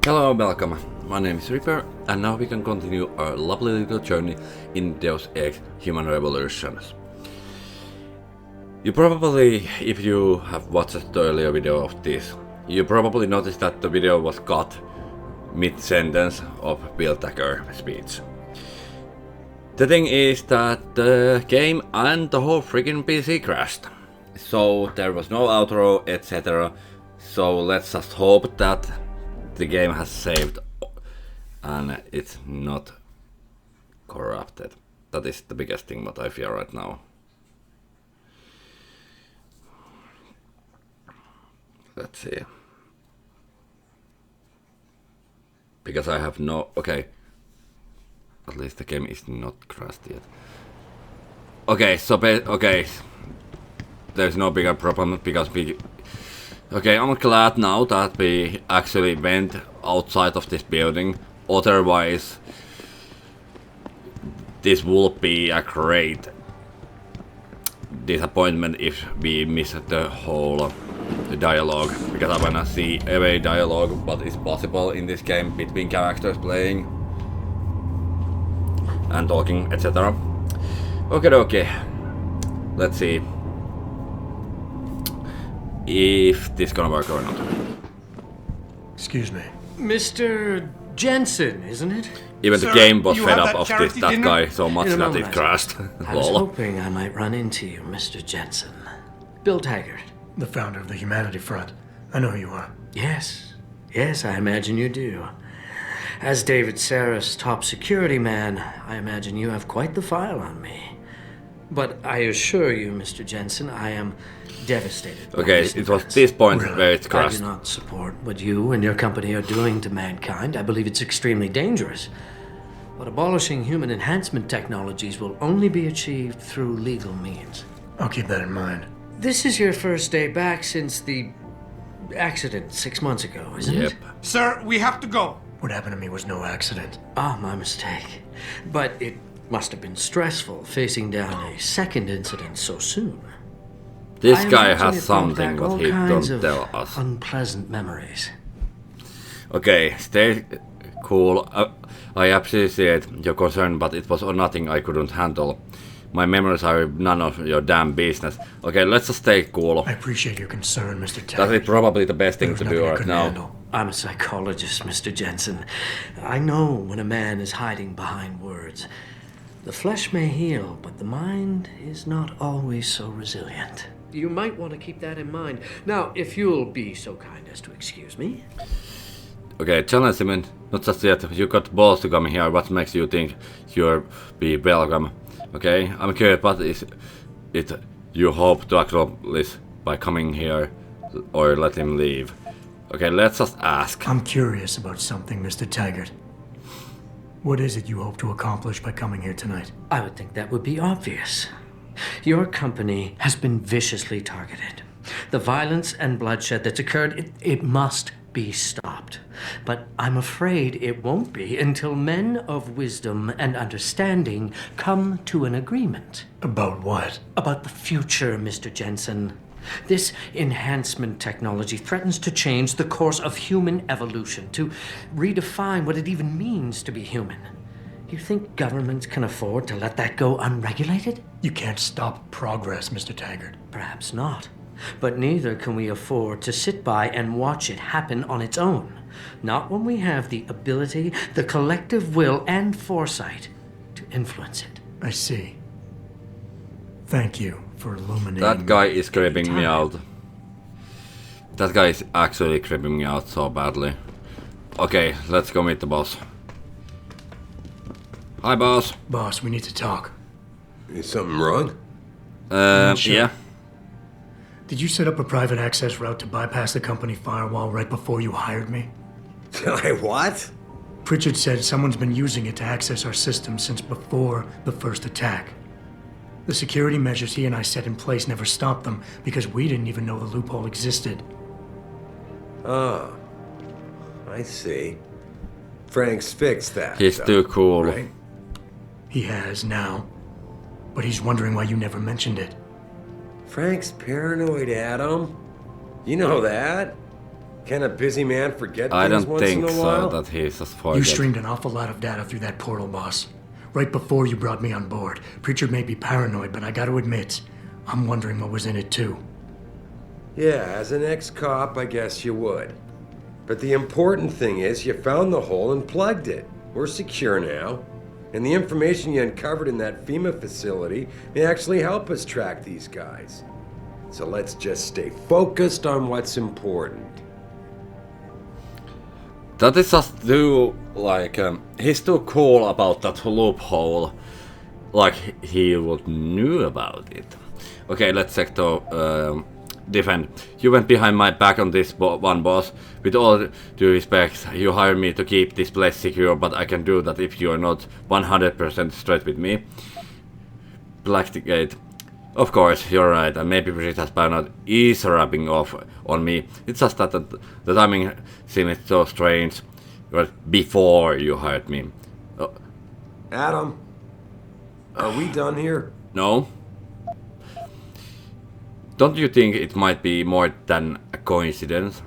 Hello, welcome. My name is Reaper, and now we can continue our lovely little journey in Deus Ex Human Revolutions. You probably, if you have watched the earlier video of this, you probably noticed that the video was cut mid-sentence of Bill Tucker speech. The thing is that the game and the whole freaking PC crashed. So there was no outro, etc. So let's just hope that the game has saved and it's not corrupted. That is the biggest thing what I fear right now. Let's see. Because I have no... Okay. At least the game is not crashed yet. Okay, so... Okay. There's no bigger problem because we... Okay, I'm glad now that we actually went outside of this building. Otherwise, this would be a great disappointment if we miss the whole dialogue. Because I wanna see every dialogue what is possible in this game between characters playing and talking, etc. Okay. Let's see if this gonna work or not. Excuse me. Mr. Jensen, isn't it? Even Sir, the game was you fed have up that of that guy so much In a that it moment. crashed. I was Lol. hoping I might run into you, Mr. Jensen. Bill Taggart. The founder of the Humanity Front. I know who you are. Yes, I imagine you do. As David Sarah's top security man, I imagine you have quite the file on me. But I assure you, Mr. Jensen, I am devastated. by Okay, these it was events. this point Really? where it I crashed. do not support what you and your company are doing to mankind. I believe it's extremely dangerous. But abolishing human enhancement technologies will only be achieved through legal means. I'll keep that in mind. This is your first day back since the accident 6 months ago, isn't Yep. it? Sir, we have to go. What happened to me was no accident. Ah, my mistake. But it must have been stressful facing down a second incident so soon. This I guy imagine has it brought something back what all he kinds don't of tell us. unpleasant memories. Okay, stay cool. I appreciate your concern, but it was nothing I couldn't handle. My memories are none of your damn business. Okay, let's just stay cool. I appreciate your concern, Mr. That Taggart. is probably the best thing There was to nothing do I right couldn't now. handle. I'm a psychologist, Mr. Jensen. I know when a man is hiding behind words. The flesh may heal, but the mind is not always so resilient. You might want to keep that in mind. Now, if you'll be so kind as to excuse me. Okay, gentlemen, not just yet. You got balls to come here. What makes you think you'll be welcome? Okay, I'm curious what is it you hope to accomplish by coming here or let him leave? Okay, let's just ask. I'm curious about something, Mr. Taggart. What is it you hope to accomplish by coming here tonight? I would think that would be obvious. Your company has been viciously targeted. The violence and bloodshed that's occurred, it must be stopped. But I'm afraid it won't be until men of wisdom and understanding come to an agreement. About what? About the future, Mr. Jensen. This enhancement technology threatens to change the course of human evolution, to redefine what it even means to be human. You think governments can afford to let that go unregulated? You can't stop progress, Mr. Taggart. Perhaps not. But neither can we afford to sit by and watch it happen on its own. Not when we have the ability, the collective will, and foresight to influence it. I see. Thank you for illuminating. That guy is creeping me time. out. That guy is actually creeping me out so badly. Okay, let's go meet the boss. Hi, boss. Boss, we need to talk. Is something wrong? Sure. Yeah. Did you set up a private access route to bypass the company firewall right before you hired me? What? Pritchard said someone's been using it to access our system since before the first attack. The security measures he and I set in place never stopped them because we didn't even know the loophole existed. Oh, I see. Frank's fixed that. He's too cool. Right? He has now. But he's wondering why you never mentioned it. Frank's paranoid, Adam. You know that. Can a busy man forget I things don't once in think a so while? that he's just You forget. streamed an awful lot of data through that portal, boss. Right before you brought me on board. Preacher may be paranoid, but I gotta admit, I'm wondering what was in it too. Yeah, as an ex-cop, I guess you would. But the important thing is you found the hole and plugged it. We're secure now. And the information you uncovered in that FEMA facility may actually help us track these guys. So let's just stay focused on what's important. That is just too, like, he's too cool about that loophole, like he would knew about it. Okay, let's check the defend. You went behind my back on this one, boss. With all due respect, you hired me to keep this place secure, but I can do that if you are not 100% straight with me. Blackgate. Of course, you're right, and maybe Brita's paranoid is rubbing off on me. It's just that the timing seemed so strange right before you hired me. Adam, are we done here? No? Don't you think it might be more than a coincidence?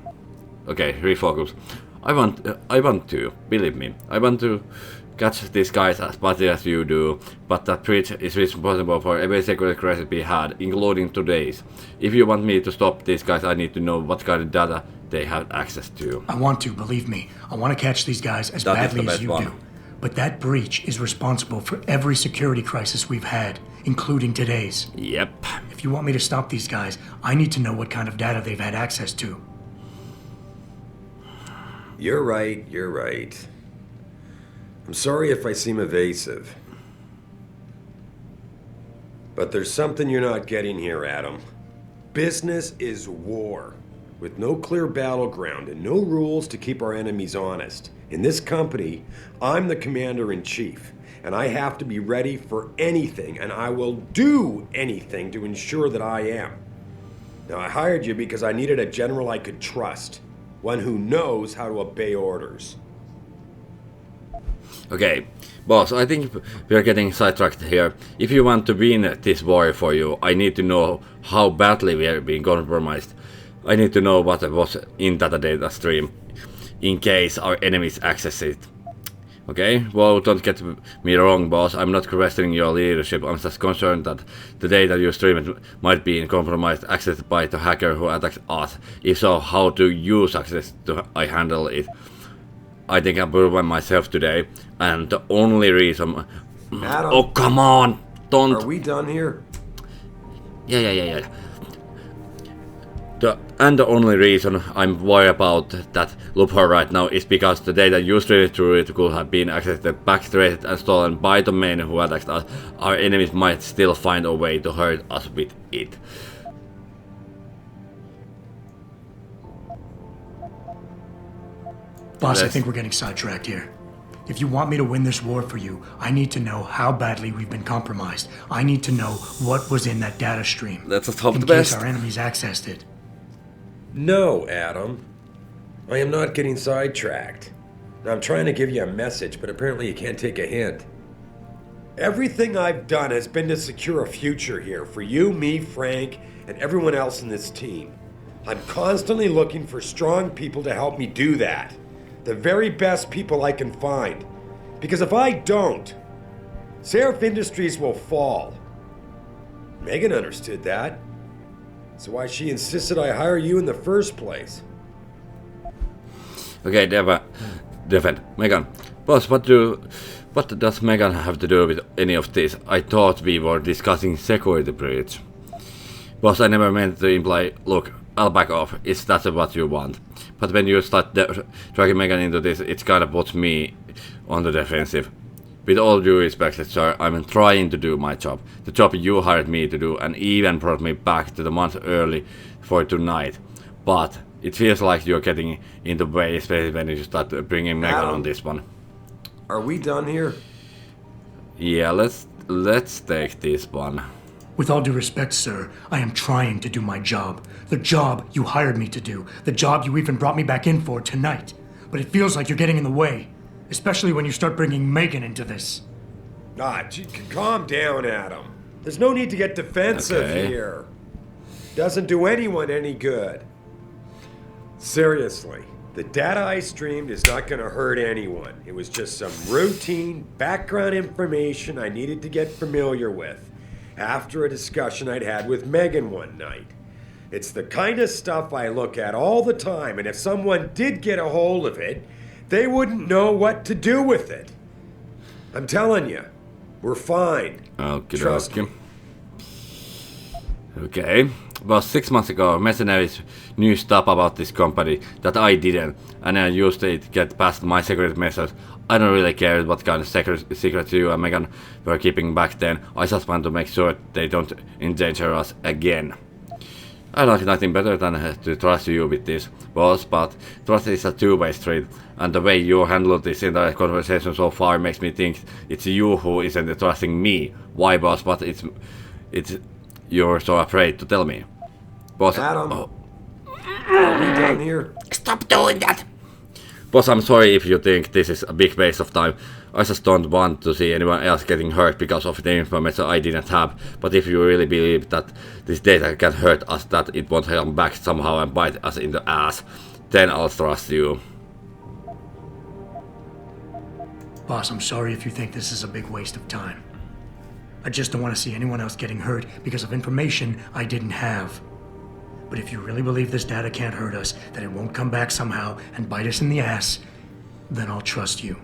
Okay, refocus. I want to, believe me, I want to catch these guys as much as you do, but that breach is responsible for every security crisis we had, including today's. If you want me to stop these guys, I need to know what kind of data they have access to. I want to, believe me. I want to catch these guys as badly as you do. But that breach is responsible for every security crisis we've had, including today's. Yep. If you want me to stop these guys, I need to know what kind of data they've had access to. You're right, you're right. I'm sorry if I seem evasive. But there's something you're not getting here, Adam. Business is war, with no clear battleground and no rules to keep our enemies honest. In this company, I'm the commander-in-chief, and I have to be ready for anything, and I will do anything to ensure that I am. Now, I hired you because I needed a general I could trust, one who knows how to obey orders. Okay, boss, I think we are getting sidetracked here. If you want to win this war for you, I need to know how badly we are being compromised. I need to know what was in that data stream, in case our enemies access it. Okay, well, don't get me wrong, boss, I'm not questioning your leadership, I'm just concerned that the data you streamed might be compromised, accessed by the hacker who attacked us. If so, how do you success to I handle it? I think I'm proven myself today, and the only reason... Adam, oh, come on! Don't... Are we done here? Yeah. The only reason I'm worried about that loophole right now is because the data you streamed through it could have been accessed, backtraced and stolen by the men who attacked us. Our enemies might still find a way to hurt us with it. Boss, I think we're getting sidetracked here. If you want me to win this war for you, I need to know how badly we've been compromised. I need to know what was in that data stream. Let's just hope in the case best. our enemies accessed it. No, Adam. I am not getting sidetracked. Now, I'm trying to give you a message, but apparently you can't take a hint. Everything I've done has been to secure a future here for you, me, Frank, and everyone else in this team. I'm constantly looking for strong people to help me do that. The very best people I can find. Because if I don't, Seraph Industries will fall. Megan understood that. That's why she insisted I hire you in the first place. Okay, defend. Megan. Boss, what does Megan have to do with any of this? I thought we were discussing security breach. Boss, I never meant to imply, look, I'll back off, if that's what you want. But when you start dragging Megan into this, it kind of puts me on the defensive. With all due respect, sir, I'm trying to do my job. The job you hired me to do, and even brought me back to the month early for tonight. But it feels like you're getting in the way, especially when you start bringing Megan on this one. Are we done here? Yeah, let's take this one. With all due respect, sir, I am trying to do my job. The job you hired me to do. The job you even brought me back in for tonight. But it feels like you're getting in the way. Especially when you start bringing Megan into this. Calm down, Adam. There's no need to get defensive here. Doesn't do anyone any good. Seriously, the data I streamed is not going to hurt anyone. It was just some routine background information I needed to get familiar with after a discussion I'd had with Megan one night. It's the kind of stuff I look at all the time, and if someone did get a hold of it, they wouldn't know what to do with it. I'm telling you, we're fine. Trust me. Okay. About 6 months ago, mercenaries knew stuff about this company that I didn't, and I used it to get past my security measures. I don't really care what kind of secrets you and Megan were keeping back then. I just want to make sure they don't endanger us again. I like nothing better than to trust you with this, boss, but trust is a two-way street, and the way you handled this entire conversation so far makes me think it's you who isn't trusting me. Why, boss? But it's you're so afraid to tell me. Boss, Adam, are we done here? Stop doing that! Boss, I'm sorry if you think this is a big waste of time. I just don't want to see anyone else getting hurt because of the information I didn't have. But if you really believe that this data can hurt us, that it won't come back somehow and bite us in the ass, then I'll trust you. Boss, I'm sorry if you think this is a big waste of time. I just don't want to see anyone else getting hurt because of information I didn't have. But if you really believe this data can't hurt us, that it won't come back somehow and bite us in the ass, then I'll trust you.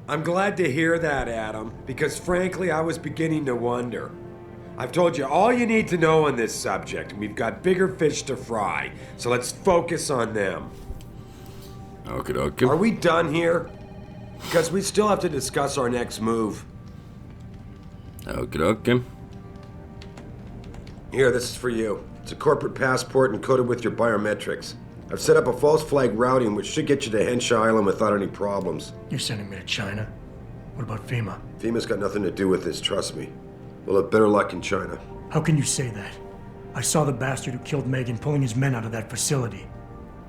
I'm glad to hear that, Adam, because frankly, I was beginning to wonder. I've told you all you need to know on this subject, and we've got bigger fish to fry, so let's focus on them. Okay. Are we done here? Because we still have to discuss our next move. Okay. Here, this is for you. It's a corporate passport encoded with your biometrics. I've set up a false flag routing which should get you to Hensha Island without any problems. You're sending me to China? What about FEMA? FEMA's got nothing to do with this, trust me. We'll have better luck in China. How can you say that? I saw the bastard who killed Megan pulling his men out of that facility.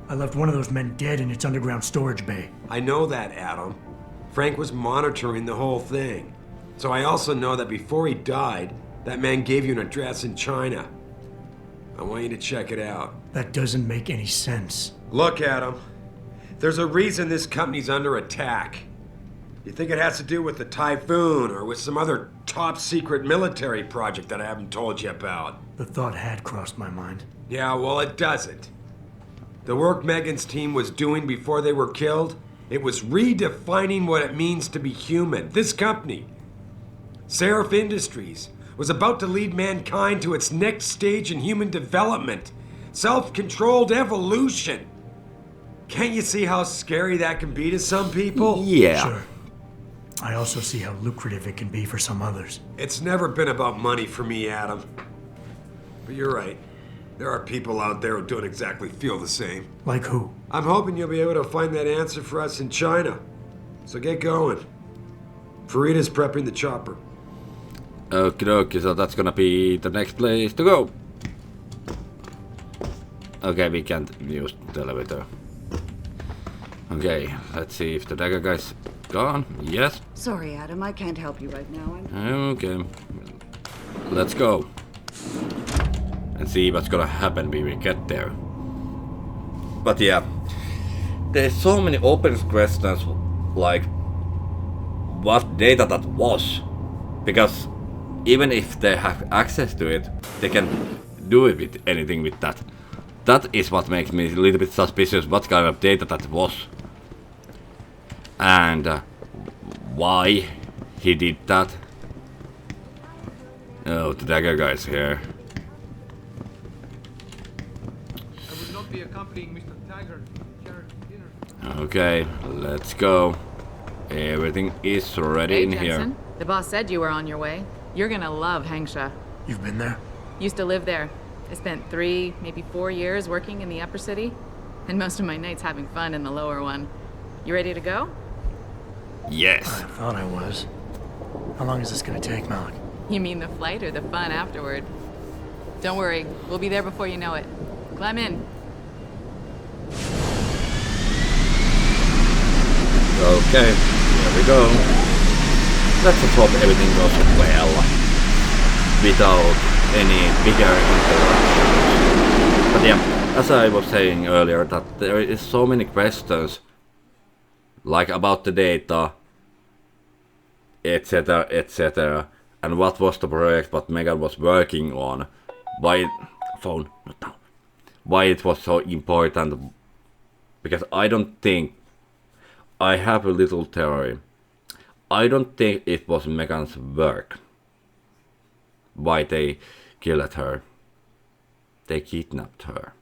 I left one of those men dead in its underground storage bay. I know that, Adam. Frank was monitoring the whole thing. So I also know that before he died, that man gave you an address in China. I want you to check it out. That doesn't make any sense. Look, Adam. There's a reason this company's under attack. You think it has to do with the typhoon or with some other top secret military project that I haven't told you about? The thought had crossed my mind. Yeah, well, it doesn't. The work Megan's team was doing before they were killed, it was redefining what it means to be human. This company, 𝐀𝐝 Industries, was about to lead mankind to its next stage in human development. Self-controlled evolution. Can't you see how scary that can be to some people? Yeah. Sure. I also see how lucrative it can be for some others. It's never been about money for me, Adam. But you're right. There are people out there who don't exactly feel the same. Like who? I'm hoping you'll be able to find that answer for us in China. So get going. Farida's prepping the chopper. Okay, so that's gonna be the next place to go. Okay, we can't use the elevator. Okay, let's see if the dagger guy's gone. Yes. Sorry, Adam, I can't help you right now. Okay. Let's go. And see what's gonna happen when we get there. But yeah, there's so many open questions, like what data that was. Because even if they have access to it, they can do it with anything with that. That is what makes me a little bit suspicious what kind of data that was. And why he did that. Oh, the dagger guy's here. I would not be accompanying Mr. Taggart to Carrot's dinner. Okay, let's go. Everything is ready Hey, in Jensen. here. The boss said you were on your way. You're gonna love Hensha. You've been there? Used to live there. I spent 3, maybe 4 years working in the upper city, and most of my nights having fun in the lower one. You ready to go? Yes. I thought I was. How long is this gonna take, Malik? You mean the flight or the fun afterward? Don't worry, we'll be there before you know it. Climb in. Okay, here we go. Let's just hope everything goes well, without any bigger interruptions. But yeah, as I was saying earlier, that there is so many questions, like about the data, etc, etc, and what was the project what Megan was working on, why phone not down, why it was so important, because I don't think, I have a little theory, I don't think it was Megan's work why they killed her, they kidnapped her.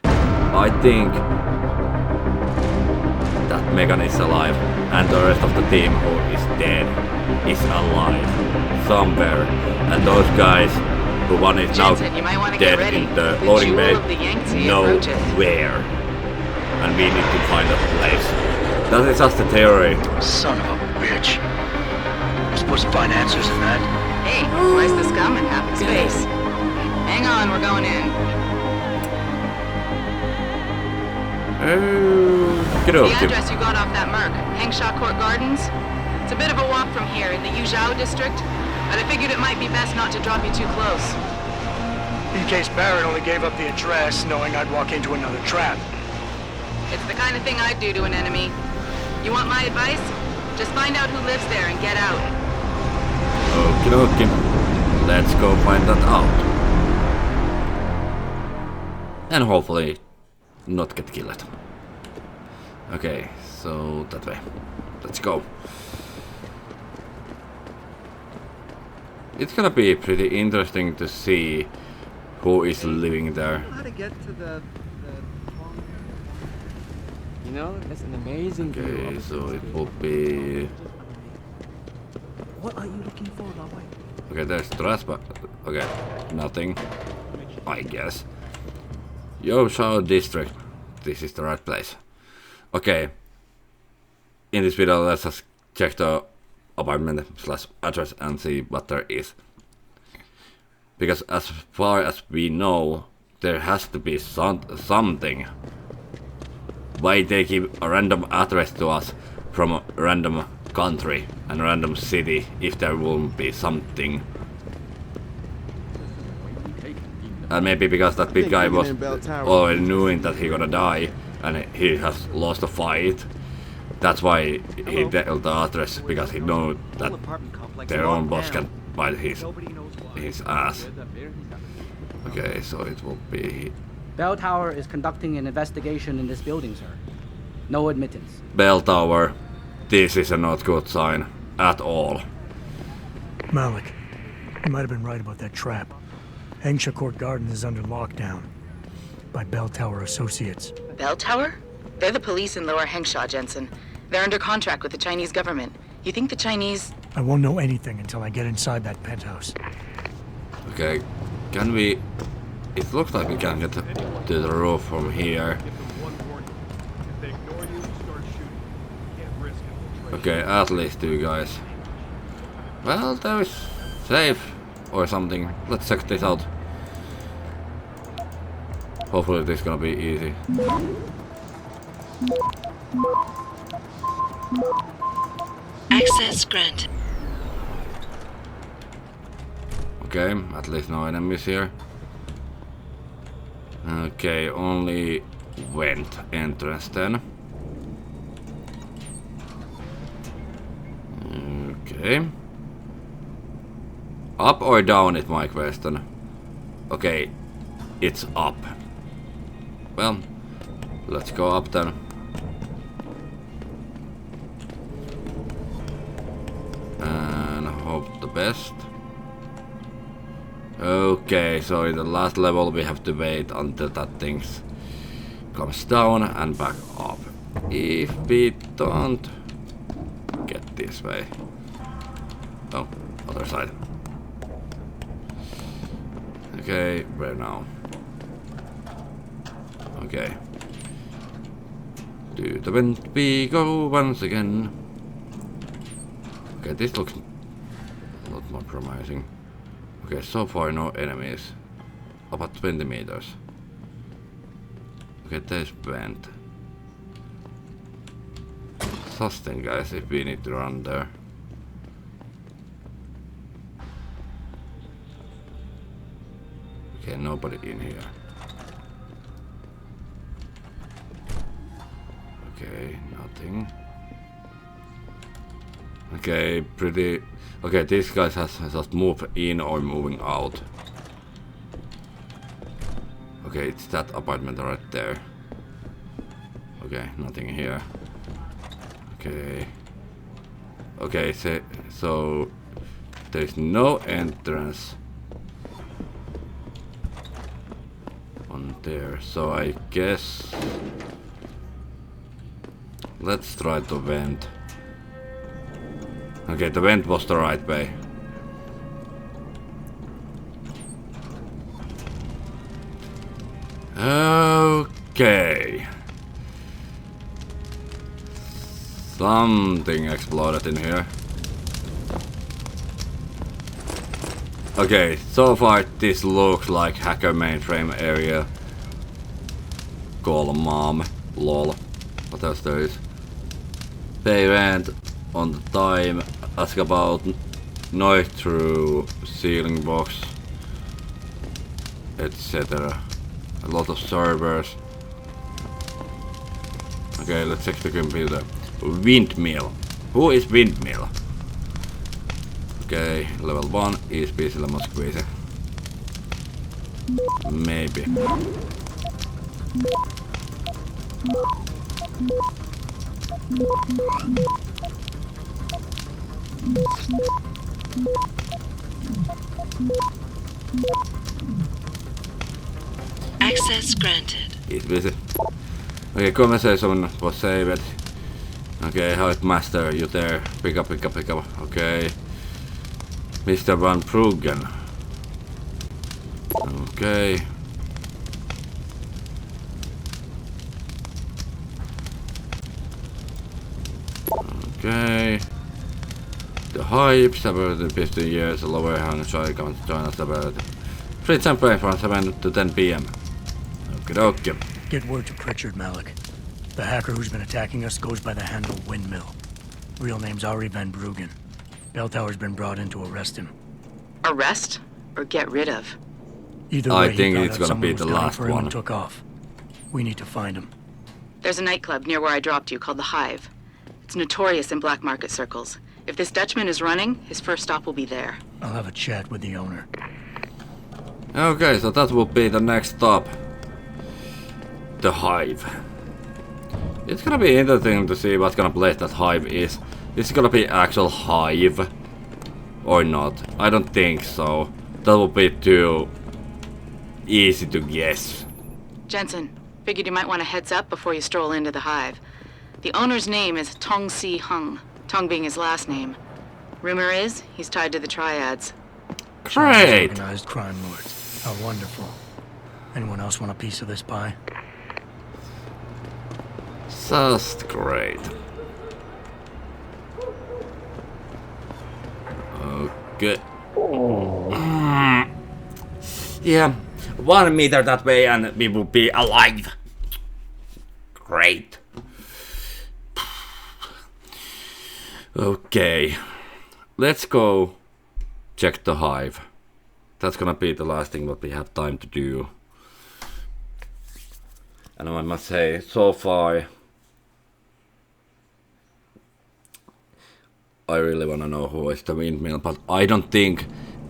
I think that Megan is alive and the rest of the team who is dead is alive somewhere, and those guys who one is now Jensen, you might want to dead get ready. in the The loading jewel bay of the 𝐸𝐸 nowhere, and we need to find that place. That is just a theory. Son of a bitch. We're supposed to find answers in that. Hey, twice the scum and half the space. Hang on, we're going in. The Okay. address you got off that Merc, 𝐸𝐸 Court Gardens. It's a bit of a walk from here in the 𝐤𝐸𝐷 district, but I figured it might be best not to drop you too close. In case Barrett only gave up the address, knowing I'd walk into another trap. It's the kind of thing I'd do to an enemy. You want my advice? Just find out who lives there and get out. Okay. Let's go find that out. And hopefully not get killed. Okay, so that way. Let's go. It's gonna be pretty interesting to see who is living there. How to get to the you know, that's an amazing view. Okay, so it will be... What are you looking for, Laway? Okay, there's trash, but... Okay, nothing. I guess. 𝐸𝐸 district. This is the right place. Okay. In this video, let's just check the apartment / address and see what there is. Because as far as we know, there has to be something. Why they give a random address to us from a random country and random city if there won't be something. And maybe because that big guy was already knowing that he gonna die and he has lost a fight. That's why he dealt the address, because he know that their own boss can bite his ass. Okay, so it will be... Bell Tower is conducting an investigation in this building, sir. No admittance. Bell Tower. This is a not good sign at all. Malik, you might have been right about that trap. 𝐸𝐸 Court Gardens is under lockdown by Bell Tower Associates. Bell Tower? They're the police in Lower 𝐸𝐸, Jensen. They're under contract with the Chinese government. You think the Chinese... I won't know anything until I get inside that penthouse. Okay, can we... It looks like we can get to the roof from here. Okay, at least two guys. Well, there is safe or something. Let's check this out. Hopefully this is gonna be easy. Access granted. Okay, at least no enemies here. Okay, only vent entrance then. Okay. Up or down is my question. Okay, it's up. Well, let's go up then. And hope the best. Okay, so in the last level we have to wait until that thing comes down and back up. If we don't get this way. Oh, other side. Okay, where now? Okay. To the vent we go once again. Okay, this looks a lot more promising. Okay, so far no enemies. About 20 meters. Okay, there's vent. Sustain, guys, if we need to run there. Okay, nobody in here. Okay, nothing. Okay, pretty... Okay, these guys has just moved in or moving out. Okay, it's that apartment right there. Okay, nothing here. Okay. Okay, so there's no entrance on there. So I guess let's try to vent. Okay, the vent was the right way. Okay. Something exploded in here. Okay, so far this looks like hacker mainframe area. Call mom. Lol. What else there is? Pay rent on the time. Ask about noise through ceiling box, etc. A lot of servers. Okay, let's check the computer. Windmill. Who is Windmill? Okay, level 1 is 𝐸𝐸. Maybe. Access granted. It's busy. Okay, conversation was saved. Okay, HIVE master, you there? Pick up. Okay. Mr. Van Bruggen. Okay. Okay. The HIVE separated 15 years, lower hand try comes to join us about free time from 7 to 10 PM. Okay. Get word to Pritchard, Malik. The hacker who's been attacking us goes by the handle Windmill. Real name's Ari Van Bruggen. Bell Tower's been brought in to arrest him. Arrest or get rid of? Either I way, think he it's found out gonna be someone was the gunning last for him one. and took off. We need to find him. There's a nightclub near where I dropped you called the Hive. It's notorious in black market circles. If this Dutchman is running, his first stop will be there. I'll have a chat with the owner. Okay, so that will be the next stop. The HIVE. It's gonna be interesting to see what kind of place that HIVE is. Is it gonna be actual HIVE or not? I don't think so. That would be too easy to guess. Jensen, figured you might want a heads up before you stroll into the Hive. The owner's name is Tong Si Hung, Tong being his last name. Rumor is he's tied to the triads. Great! Organized crime lords. How wonderful. Anyone else want a piece of this pie? Just great. Okay. Yeah, 1 meter that way and we will be alive. Great. Okay. Let's go check the HIVE. That's gonna be the last thing that we have time to do. And I must say, so far, I really wanna know who is the Windmill, but I don't think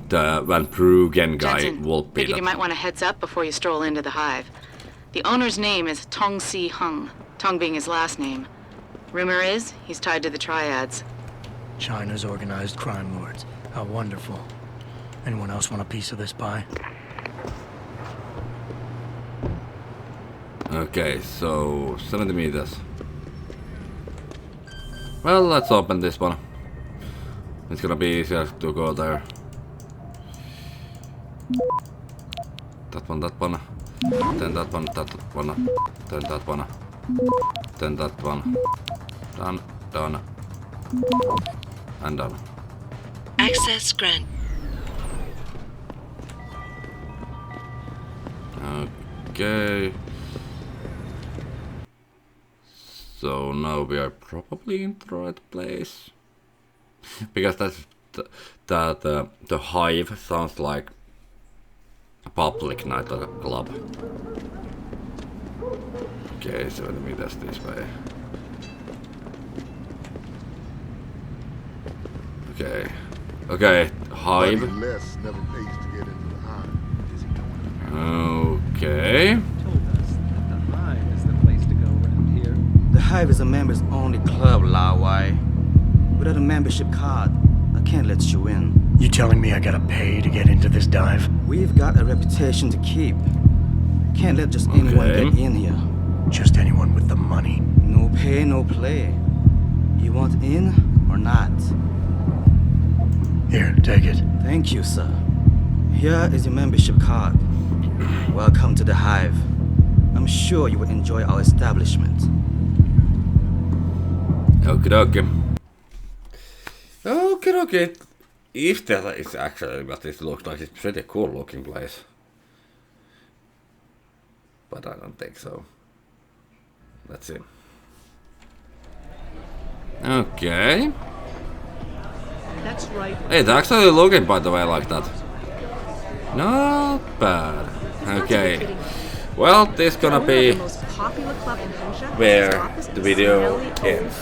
the Van Bruggen guy Jensen, will be figured you might want a heads up before you stroll into the Hive. The owner's name is Tong Si Hung, Tong being his last name. Rumor is he's tied to the triads. China's organized crime lords. How wonderful. Anyone else want a piece of this pie? Okay, so 70 meters. Well, let's open this one. It's gonna be easier to go there. That one, then that one, then that one, then that one. Done, and done. Access grant. Okay. So now we are probably in the right place. Because that's the HIVE sounds like a public nightclub. Okay, 70 meters this way. Okay. Okay, Hive. Less never pays to get into the hive. Okay. Told us that the Hive is the place to go around here. The Hive is a members-only club, Lawai. Without a membership card, I can't let you in. You telling me I gotta pay to get into this dive? We've got a reputation to keep. Can't let just anyone get in here. Just anyone with the money? No pay, no play. You want in or not? Here, take it. Thank you, sir. Here is your membership card. Welcome to the Hive. I'm sure you will enjoy our establishment. Okay. Okay. If that is actually what it looks like, it's pretty cool looking place. But I don't think so. Let's see. Okay. That's right. It's actually looking, by the way, like that. Not bad. Okay. Well, this gonna be where the video ends.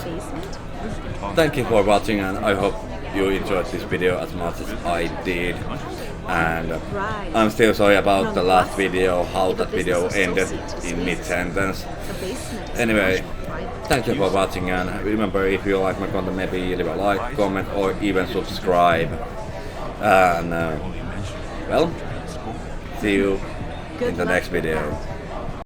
Thank you for watching, and I hope you enjoyed this video as much as I did. And I'm still sorry about the last video, how that video ended in mid-sentence. Anyway, thank you for watching, and remember, if you like my content, maybe leave a like, comment, or even subscribe. And well, see you in the next video.